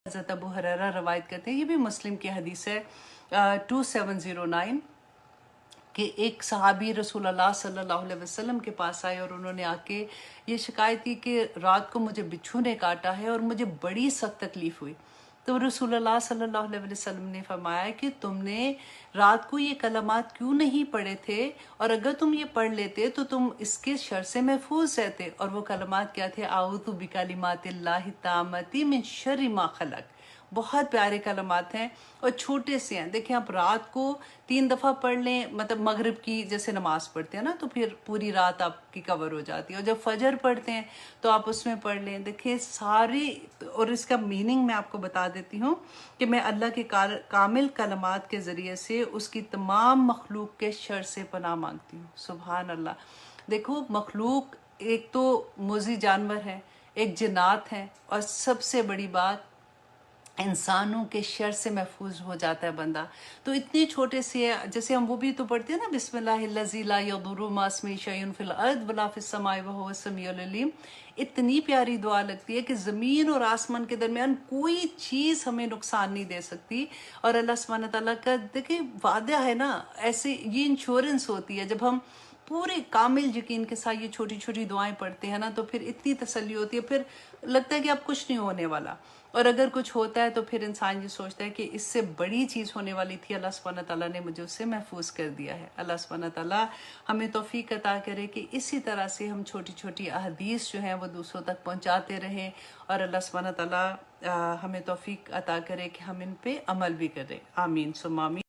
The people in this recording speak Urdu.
حضرت ابو ہریرہ روایت کرتے ہیں، یہ بھی مسلم کی حدیث ہے 2709، کہ ایک صحابی رسول اللہ صلی اللہ علیہ وسلم کے پاس آئے اور انہوں نے آ کے یہ شکایت کی کہ رات کو مجھے بچھو نے کاٹا ہے اور مجھے بڑی سخت تکلیف ہوئی۔ تو رسول اللہ صلی اللہ علیہ وسلم نے فرمایا کہ تم نے رات کو یہ کلمات کیوں نہیں پڑھے تھے، اور اگر تم یہ پڑھ لیتے تو تم اس کے شر سے محفوظ رہتے۔ اور وہ کلمات کیا تھے؟ اعوذ بکلمات اللہ التامۃ من شر ما خلق۔ بہت پیارے کلمات ہیں اور چھوٹے سے ہیں۔ دیکھیں آپ رات کو 3 دفعہ پڑھ لیں، مطلب مغرب کی جیسے نماز پڑھتے ہیں نا، تو پھر پوری رات آپ کی کور ہو جاتی ہے، اور جب فجر پڑھتے ہیں تو آپ اس میں پڑھ لیں۔ دیکھیں ساری، اور اس کا میننگ میں آپ کو بتا دیتی ہوں کہ میں اللہ کے کامل کلمات کے ذریعے سے اس کی تمام مخلوق کے شر سے پناہ مانگتی ہوں۔ سبحان اللہ۔ دیکھو مخلوق ایک تو موذی جانور ہے، ایک جنات ہیں، اور سب سے بڑی بات انسانوں کے شر سے محفوظ ہو جاتا ہے بندہ۔ تو اتنی چھوٹے سے، جیسے ہم وہ بھی تو پڑھتے ہیں نا، بسم اللہ الذی لا یضر مع اسمہ شیء فی الارض ولا فی السماء وہو السمیع العلیم۔ اتنی پیاری دعا لگتی ہے کہ زمین اور آسمان کے درمیان کوئی چیز ہمیں نقصان نہیں دے سکتی، اور اللہ سبحانہ تعالیٰ کا دیکھیں وعدہ ہے نا، ایسے یہ انشورنس ہوتی ہے جب ہم پورے کامل یقین کے ساتھ یہ چھوٹی چھوٹی دعائیں پڑھتے ہیں نا، تو پھر اتنی تسلی ہوتی ہے، پھر لگتا ہے کہ اب کچھ نہیں ہونے والا، اور اگر کچھ ہوتا ہے تو پھر انسان یہ سوچتا ہے کہ اس سے بڑی چیز ہونے والی تھی، اللہ سبحانہ تعالیٰ نے مجھے اس سے محفوظ کر دیا ہے۔ اللہ سبحانہ تعالیٰ ہمیں توفیق عطا کرے کہ اسی طرح سے ہم چھوٹی چھوٹی احادیث جو ہیں وہ دوسروں تک پہنچاتے رہیں، اور اللہ سبحانہ تعالیٰ ہمیں توفیق عطا کرے کہ ہم ان پہ عمل بھی کریں۔ آمین ثم آمین۔